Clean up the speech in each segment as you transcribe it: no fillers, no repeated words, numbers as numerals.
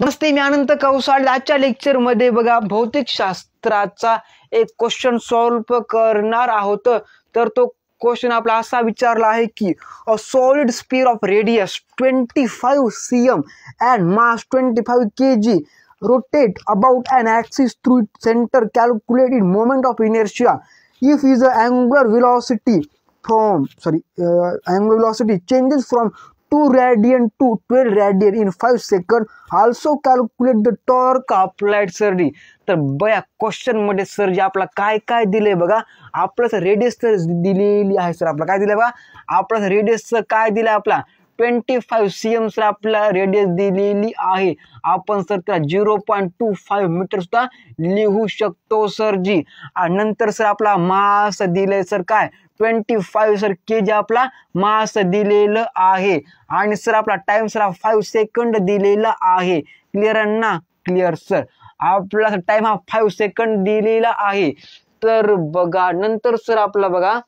नमस्ते, मी अनंत कौसाड. आजच्या लेक्चरमध्ये बघा भौतिकशास्त्राचा एक क्वेश्चन सॉल्व्ह करणार आहोत. तर तो क्वेश्चन आपला असा विचारला आहे की a solid sphere of radius 25 cm and mass 25 kg rotate about an axis through its center. Calculate its moment of inertia if is the angular velocity changes from 2 radian to 12 radian in 5 seconds. Also calculate the torque applied. सरजी, तर बया question मध्ये सरजी आपला काय काय दिले बघा. आपलं रेडियस तर दिलेली आहे सर. आपला काय दिलं बघा, आपलं रेडियस काय दिलं आपला 25 cm सर आपला रेडियस दिलेली आहे. आपण सर त्याला 0.25 मीटर सुद्धा लिहू शकतो सरजी. आणि नंतर सर आपला मास दिले सर काय 25 सर केजी आपला मास दिलेलं आहे. आणि सर आपला टाइम सर 5 सेकंड दिलेला आहे. क्लिअर ना? Clear sir. आपला टाइम हा 5 सेकंड दिलेला आहे. तर बघा नंतर सर आपला बघा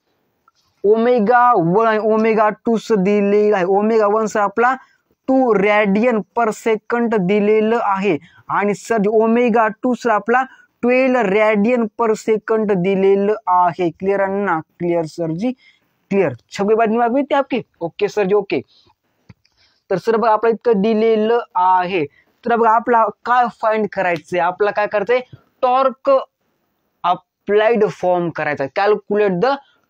ओमेगा 1 आणि ओमेगा 2 दिलेला आहे. ओमेगा 1 सर आपला 2 रॅडियन पर सेकंड दिलेलं आहे. आणि सर ओमेगा 2 सर आपला 12 रॅडियन पर सेकंड दिलेलं आहे. क्लिअर ना? क्लिअर सर जी. क्लिअर. सगळी बात दिमाग में थे आपकी? ओके सर जी. ओके. तर सर बघा आपलं इतकं दिलेलं आहे. तर बघा आपला काय फाइंड करायचंय, आपला काय करायचंय, टॉर्क अप्लाइड फॉर्म करायचा. कॅल्क्युलेट द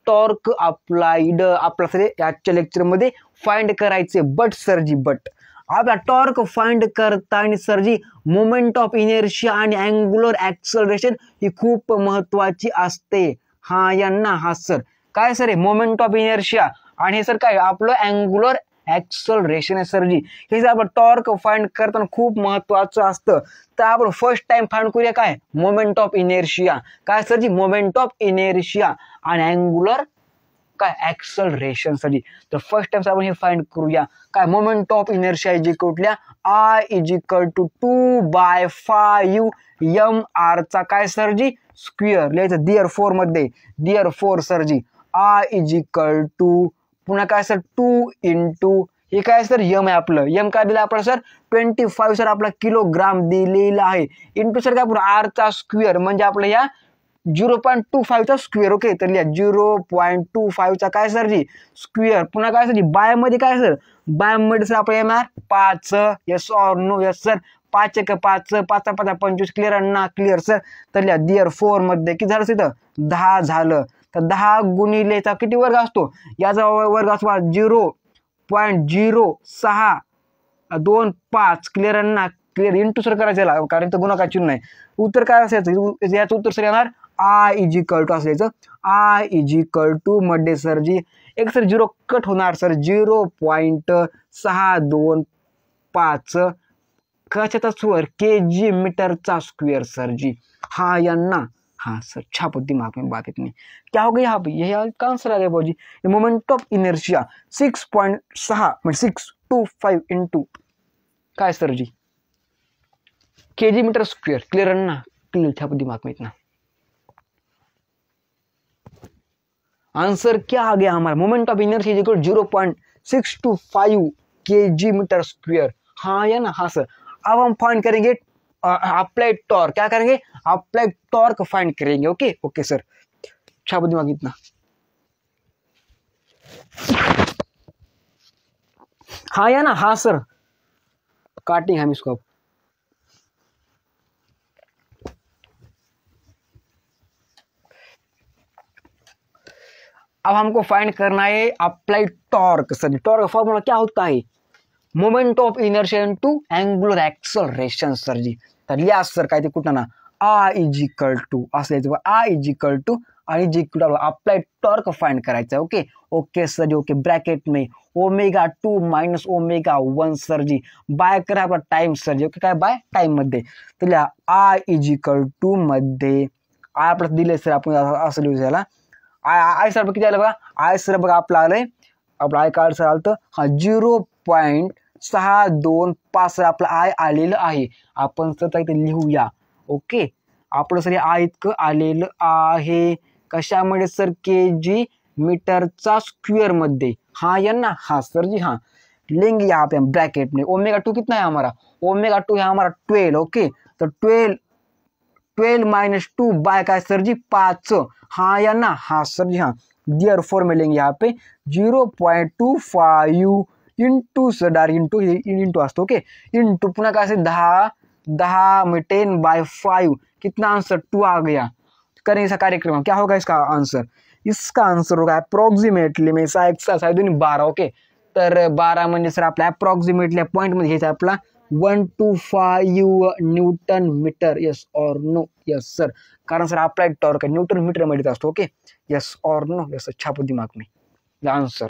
टॉर्क अप्लाइड आपला सर याच्या लेक्चर मध्ये फाइंड करायचे. बट सरजी बट आपला टॉर्क फाइंड करताना सरजी मोमेंट ऑफ इनर्शिया आणि अँग्युलर ऍक्सलरेशन ही खूप महत्वाची असते. हा यांना हा सर काय सर आहे मोमेंट ऑफ इनर्शिया आणि हे सर काय आपलं अँग्युलर ऍक्सलरेशन आहे सरजी. हे जर आपण टॉर्क फाइंड करताना खूप महत्वाचं असतं. तर आपण फर्स्ट टाइम फाइंड करूया काय मोमेंट ऑफ इनर्शिया. काय सरजी मोमेंट ऑफ इनर्शिया आणि अँग्युलर काय ऍक्सलरेशन सरजी. तर फर्स्ट टाइम आपण हे फाइंड करूया. काय moment of inertia is equal I is equal to 2/5 mr चा काय सरजी स्क्वेअर लिहायचं. डिअर 4 मध्ये डिअर 4 सरजी I इज इक्वल टू पुन्हा काय सर 2 इंटू हे काय सर यम आहे आपलं. यम काय दिलं आपलं सर 25 सर आपला किलोग्राम दिलेला आहे. इंटू सर काय पुन्हा आर चा स्क्वेअर म्हणजे आपलं या 0.25 चा स्क्वेअर. ओके. तर लिहा 0.25 चा काय सर जी स्क्वेअर. पुन्हा काय सर बाय मध्ये काय सर बाय मध्ये सर आपलं येणार 5. Yes or no? Yes sir. 5 × 5 5 × 5 25. Clear ना? Clear sir. तर लिहा डिअर 4 मध्ये किती झालं तिथं 10 झालं. तर 10 गुणिलेचा किती वर्ग असतो, याचा वर्ग असतो 0.0625. क्लिअर ना? क्लिअर. इंटू सर करायचं कारण तर गुणाकार चिन्ह आहे. उत्तर काय असायचं याचं उत्तर सर येणार I इज इक्वल टू असायचं. I इज इक्वल टू मध्ये सरजी एक सर 0 कट होणार सर 0.625 कशाचा स्क्वेअर केजी मीटरचा स्क्वेअर सरजी. हा यांना हाँ सर छापो दिमाग में बात इतनी. क्या हो गया यहाँ पे, यही आंसर आ गया बाबूजी. मोमेंट ऑफ इनर्शिया 6.625 इंटू काय सरजी केजी मीटर स्क्वेयर. क्लियर ना? क्लियर. छापो दिमाग में इतना. आंसर क्या आ गया हमारा moment of inertia equal 0.625 KG metre square. हाँ या ना? हाँ सर. अब हम फाइंड करेंगे अप्लाइड टॉर्क. क्या करेंगे अप्लाइड टॉर्क फाइंड करेंगे. ओके. Okay sir. छापो दिमाग इतना. हाँ या ना? हाँ सर. काटेंगे हम इसको. अब हमको फाइंड करना है applied torque sir. Torque formula क्या होता है moment of inertia into angular acceleration सरजी. तर लिहा सर काय ते कुठं ना I इज इक्वल टू असं यायचं. I इज इक्वल टू आणि जी अप्लाइड टॉर्क फाइंड करायचा. ओके. ओके सर जी. ओके. ब्रॅकेट में ओमेगा 2 मायनस ओमेगा 1 सरजी बाय करा आपला टाइम सरजी. ओके. काय बाय टाइम मध्ये. तर लिहा I इज इक्वल टू मध्ये आय आपलं दिले सर आपण असं लिहू याला आय सर किती आलं बघा. आय सर बघा आपलं आलंय आपलं आय कार्ड सर आलं हा 0.625 सर आपलं आय आलेलं आहे. आपण सर इथे लिहूया. ओके. आपलं सर आय इतकं आलेलं आहे कशामध्ये सर केजी मीटरचा स्क्वेअर मध्ये. हा यांना हा सर जी. हा लेंगे यहाँ पे हम ब्रैकेट में। ओमेगा 2 कितना है हमारा, ओमेगा 2 है हमारा 12, ओके। तो 12 माइनस 2 बाय का सर जी 5, हाँ या ना, हाँ सर जी हाँ। देयरफॉर में लेंगे यहाँ पे 0.25 इंटू सर डायरेक्ट इंटू असतो, ओके, इंटू पुन्हा काय असेल 10 में 10/5, कितना आंसर 2 आ गया। करें इसका कार्यक्रम, क्या होगा इसका आंसर, इसका आंसर होगा अप्रॉक्सिमेटली में 12, ओके। तर 12 म्हणजे सर आपल्या अप्रॉक्सिमेटली पॉईंट मध्ये घ्यायचा आपला 125 न्यूटन मीटर, यस और नो, यस सर, कारण sir applied torque newton metre मध्ये असतो, ओके, यस और नो, यस, छापो दिमाग में आंसर।